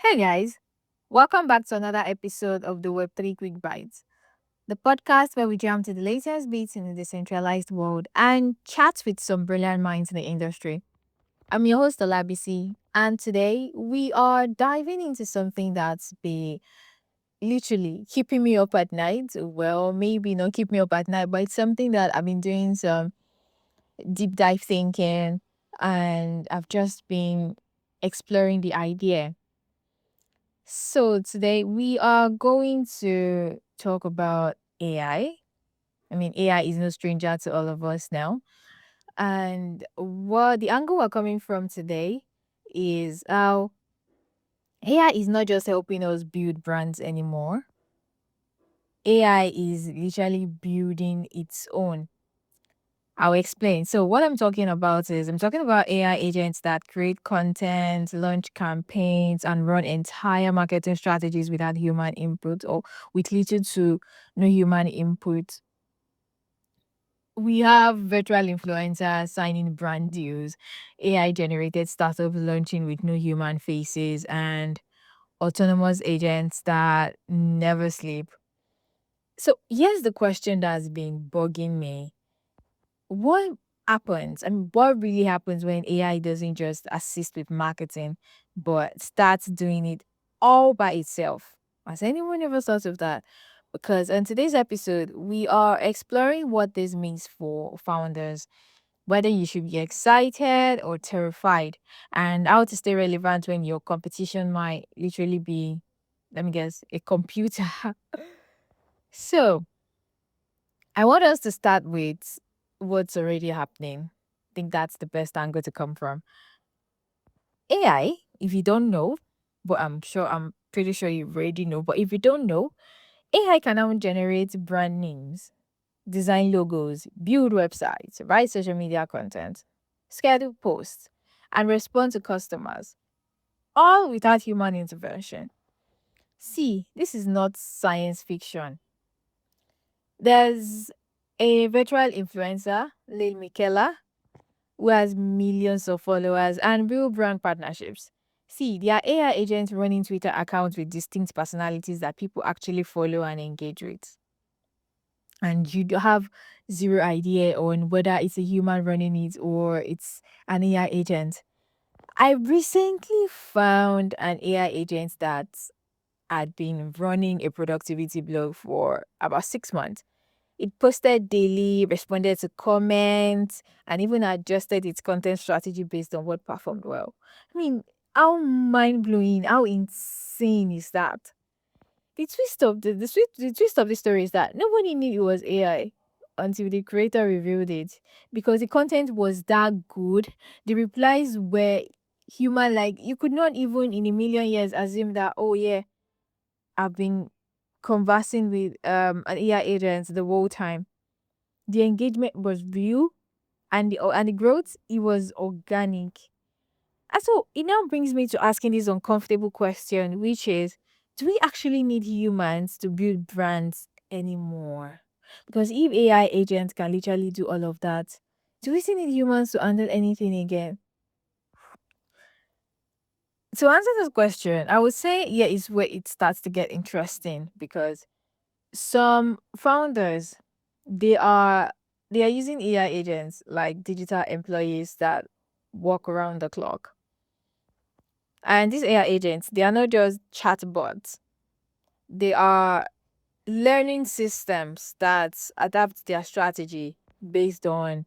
Hey guys, welcome back to another episode of the Web3 Quick Bites, the podcast where we jump to the latest beats in the decentralized world and chat with some brilliant minds in the industry. I'm your host, Olabisi, and today we are diving into something that's been literally keeping me up at night. Well, maybe not keep me up at night, but it's something that I've been doing some deep dive thinking and I've just been exploring the idea. So today we are going to talk about AI. I mean, AI is no stranger to all of us now. And what the angle we're coming from today is how AI is not just helping us build brands anymore. AI is literally building its own. I'll explain. So what I'm talking about is I'm talking about AI agents that create content, launch campaigns, and run entire marketing strategies without human input or with little to no human input. We have virtual influencers signing brand deals, AI generated startups launching with no human faces, and autonomous agents that never sleep. So here's the question that's been bugging me. What happens? I mean, what really happens when AI doesn't just assist with marketing, but starts doing it all by itself? Has anyone ever thought of that? Because in today's episode, we are exploring what this means for founders, whether you should be excited or terrified, and how to stay relevant when your competition might literally be, let me guess, a computer. So, I want us to start with what's already happening. I think that's the best angle to come from. AI, if you don't know, but I'm pretty sure you already know, but if you don't know, AI can now generate brand names, design logos, build websites, write social media content, schedule posts, and respond to customers, all without human intervention. See, this is not science fiction. There's a virtual influencer, Lil Michaela, who has millions of followers and real brand partnerships. See, there are AI agents running Twitter accounts with distinct personalities that people actually follow and engage with. And you have zero idea on whether it's a human running it or it's an AI agent. I recently found an AI agent that had been running a productivity blog for about 6 months. It posted daily, responded to comments, and even adjusted its content strategy based on what performed well. I mean, how mind blowing, how insane is that? The twist of the story is that nobody knew it was AI until the creator revealed it because the content was that good. The replies were human, like you could not even in a million years assume that, oh yeah, I've been conversing with an AI agent the whole time. The engagement was real and the growth, it was organic. And so it now brings me to asking this uncomfortable question, which is, do we actually need humans to build brands anymore? Because if AI agents can literally do all of that, do we still need humans to handle anything again? To answer this question, I would say, yeah, it's where it starts to get interesting because some founders, they are they are using AI agents like digital employees that walk around the clock. And these AI agents, they are not just chatbots. They are learning systems that adapt their strategy based on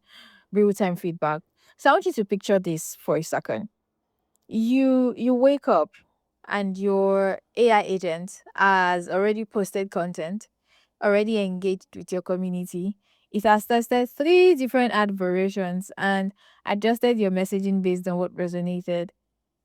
real-time feedback. So I want you to picture this for a second. You wake up and your AI agent has already posted content, already engaged with your community. It has tested three different ad variations and adjusted your messaging based on what resonated.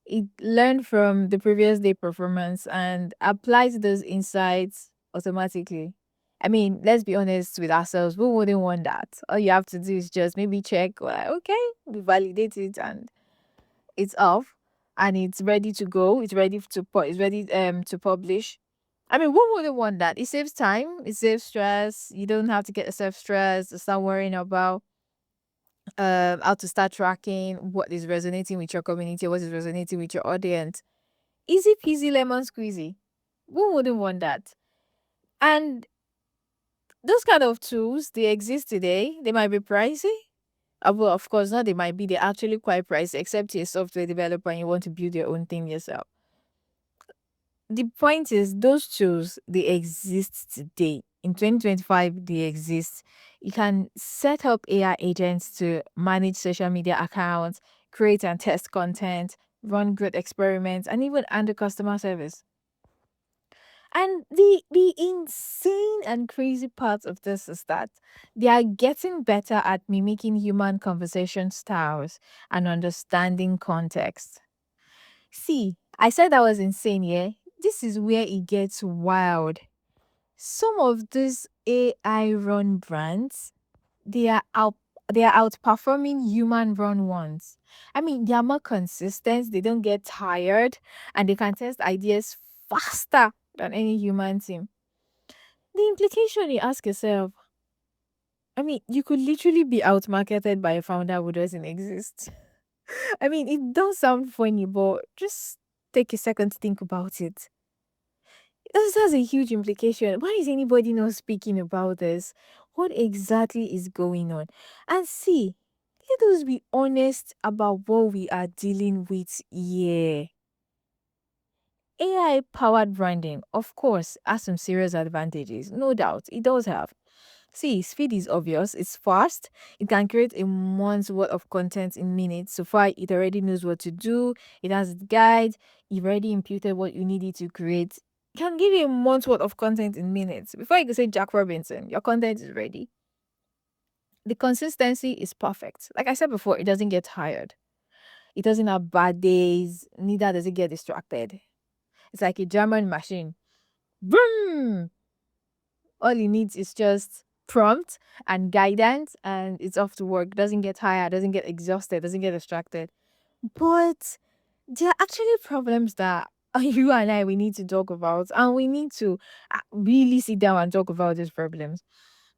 It learned from the previous day performance and applies those insights automatically. I mean, let's be honest with ourselves. Who wouldn't want that? All you have to do is just maybe check, like, okay, we validate it and it's off and it's ready to go. It's ready it's ready to publish. I mean, who wouldn't want that? It saves time, it saves stress. You don't have to get yourself stressed to start worrying about how to start tracking what is resonating with your community, what is resonating with your audience. Easy peasy lemon squeezy. Who wouldn't want that? And those kind of tools, they exist today. They might be pricey. Well, of course, not they might be. They're actually quite pricey, except you're a software developer and you want to build your own thing yourself. The point is, those tools, they exist today. In 2025, they exist. You can set up AI agents to manage social media accounts, create and test content, run good experiments, and even handle customer service. And the insane and crazy part of this is that they are getting better at mimicking human conversation styles and understanding context. See, I said that was insane, yeah? This is where it gets wild. Some of these AI run brands, they are out they are outperforming human run ones. I mean, they are more consistent, they don't get tired, and they can test ideas faster than any human team. The implication, you ask yourself, I mean, you could literally be outmarketed by a founder who doesn't exist. I mean, it does sound funny, but just take a second to think about it. This has a huge implication. Why is anybody not speaking about this? What exactly is going on? And see, let us be honest about what we are dealing with here. AI powered branding, of course, has some serious advantages. No doubt, it does have. See, speed is obvious, it's fast, it can create a month's worth of content in minutes. So far, it already knows what to do, it has its guides, you've already imputed what you needed to create. It can give you a month's worth of content in minutes. Before you can say Jack Robinson, your content is ready. The consistency is perfect. Like I said before, it doesn't get tired. It doesn't have bad days, neither does it get distracted. It's like a German machine. Boom! All it needs is just prompt and guidance, and it's off to work. Doesn't get tired, doesn't get exhausted, doesn't get distracted. But there are actually problems that you and I we need to talk about, and we need to really sit down and talk about these problems.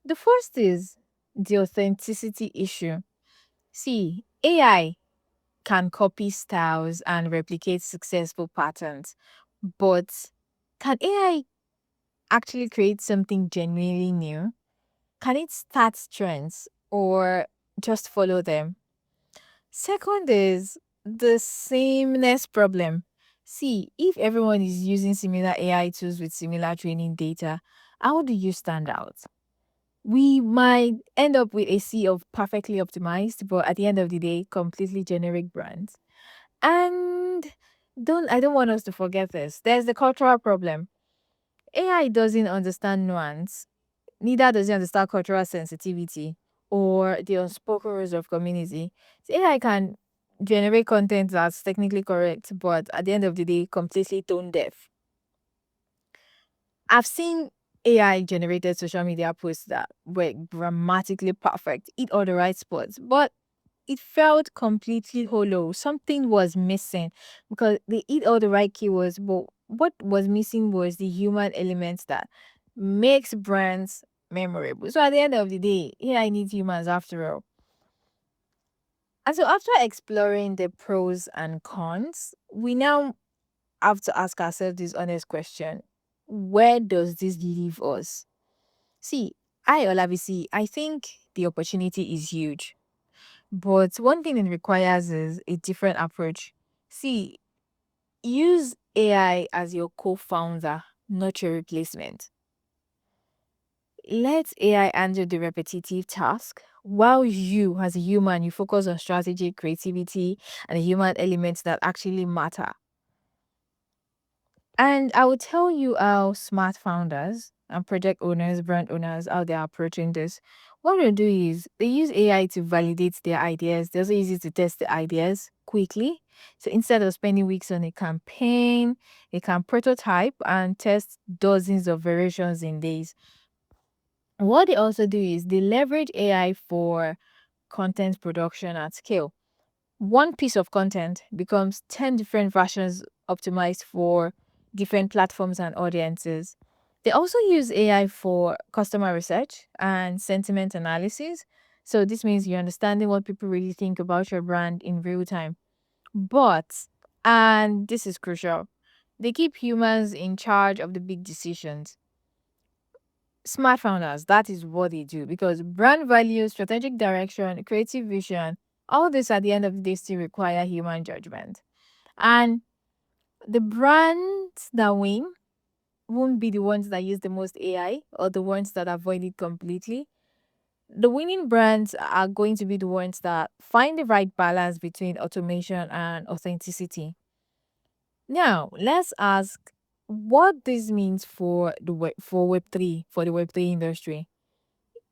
The first is the authenticity issue. See, AI can copy styles and replicate successful patterns, but can AI actually create something genuinely new? Can it start trends or just follow them? Second is the sameness problem. See, if everyone is using similar AI tools with similar training data, how do you stand out? We might end up with a sea of perfectly optimized, but at the end of the day, completely generic brands. And I don't want us to forget this. There's the cultural problem. AI doesn't understand nuance. Neither does it understand cultural sensitivity or the unspoken rules of community. So AI can generate content that's technically correct, but at the end of the day, completely tone deaf. I've seen AI generated social media posts that were grammatically perfect, hit all the right spots, but it felt completely hollow. Something was missing because they hit all the right keywords, but what was missing was the human element that makes brands memorable. So at the end of the day, AI needs humans after all. And so after exploring the pros and cons, we now have to ask ourselves this honest question. Where does this leave us? See, I think the opportunity is huge. But one thing it requires is a different approach. See, use AI as your co founder, not your replacement. Let AI handle the repetitive task while you, as a human, you focus on strategy, creativity, and the human elements that actually matter. And I will tell you how smart founders and project owners, brand owners, how they're approaching this. What they do is they use AI to validate their ideas. They also use it to test the ideas quickly. So instead of spending weeks on a campaign, they can prototype and test dozens of variations in days. What they also do is they leverage AI for content production at scale. One piece of content becomes 10 different versions optimized for different platforms and audiences. They also use AI for customer research and sentiment analysis. So, this means you're understanding what people really think about your brand in real time. But, and this is crucial, They keep humans in charge of the big decisions. Smart founders, that is what they do because brand value, strategic direction, creative vision, all this at the end of the day still require human judgment. And the brands that win won't be the ones that use the most AI or the ones that avoid it completely. The winning brands are going to be the ones that find the right balance between automation and authenticity. Now, let's ask what this means for Web3, for the Web3 industry.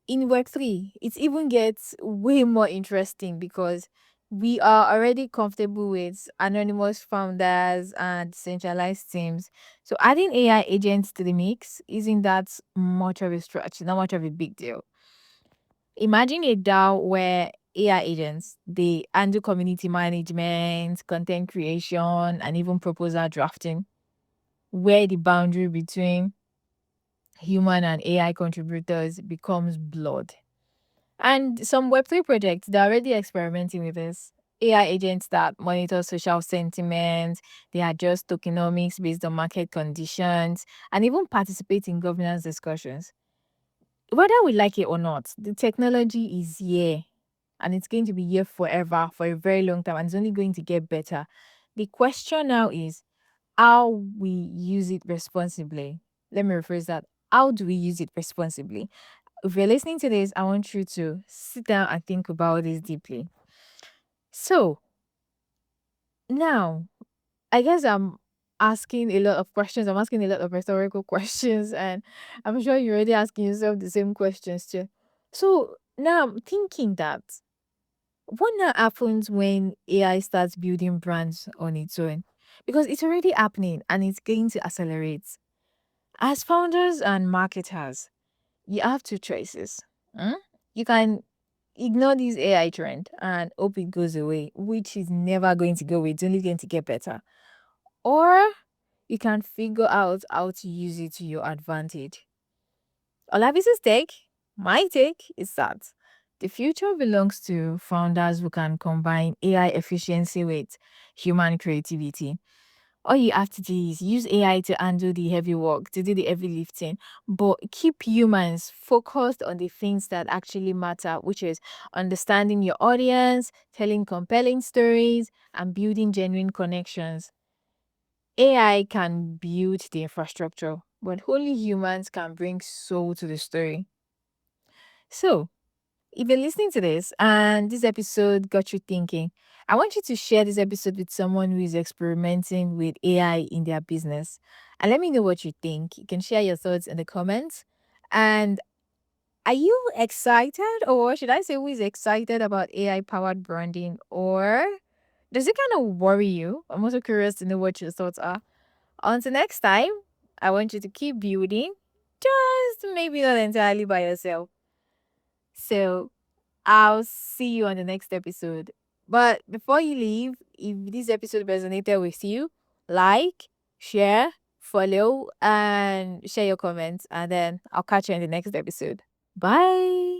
In Web3, it even gets way more interesting because we are already comfortable with anonymous founders and centralized teams. So adding AI agents to the mix isn't that much of a stretch, not much of a big deal. Imagine a DAO where AI agents they handle community management, content creation, and even proposal drafting, where the boundary between human and AI contributors becomes blurred. And some Web3 projects, they're already experimenting with this. AI agents that monitor social sentiment, they adjust tokenomics based on market conditions, and even participate in governance discussions. Whether we like it or not, the technology is here and it's going to be here forever for a very long time and it's only going to get better. The question now is how we use it responsibly. Let me rephrase that. How do we use it responsibly? If you're listening to this, I want you to sit down and think about this deeply. So now, I guess I'm asking a lot of questions. I'm asking a lot of rhetorical questions, and I'm sure you're already asking yourself the same questions too. So now I'm thinking that what now happens when AI starts building brands on its own? Because it's already happening and it's going to accelerate. As founders and marketers, you have two choices. Hmm? You can ignore this AI trend and hope it goes away, which is never going to go away. It's only going to get better. Or you can figure out how to use it to your advantage. Olavisa's take, my take, is that the future belongs to founders who can combine AI efficiency with human creativity. All you have to do is use AI to handle the heavy work, to do the heavy lifting, but keep humans focused on the things that actually matter, which is understanding your audience, telling compelling stories, and building genuine connections. AI can build the infrastructure, but only humans can bring soul to the story. So, if you're listening to this and this episode got you thinking, I want you to share this episode with someone who is experimenting with AI in their business. And let me know what you think. You can share your thoughts in the comments. And are you excited, or should I say, who is excited about AI powered branding? Or does it kind of worry you? I'm also curious to know what your thoughts are. Until next time, I want you to keep building, just maybe not entirely by yourself. So, I'll see you on the next episode. But before you leave, if this episode resonated with you, like, share, follow, and share your comments. And then I'll catch you in the next episode. Bye.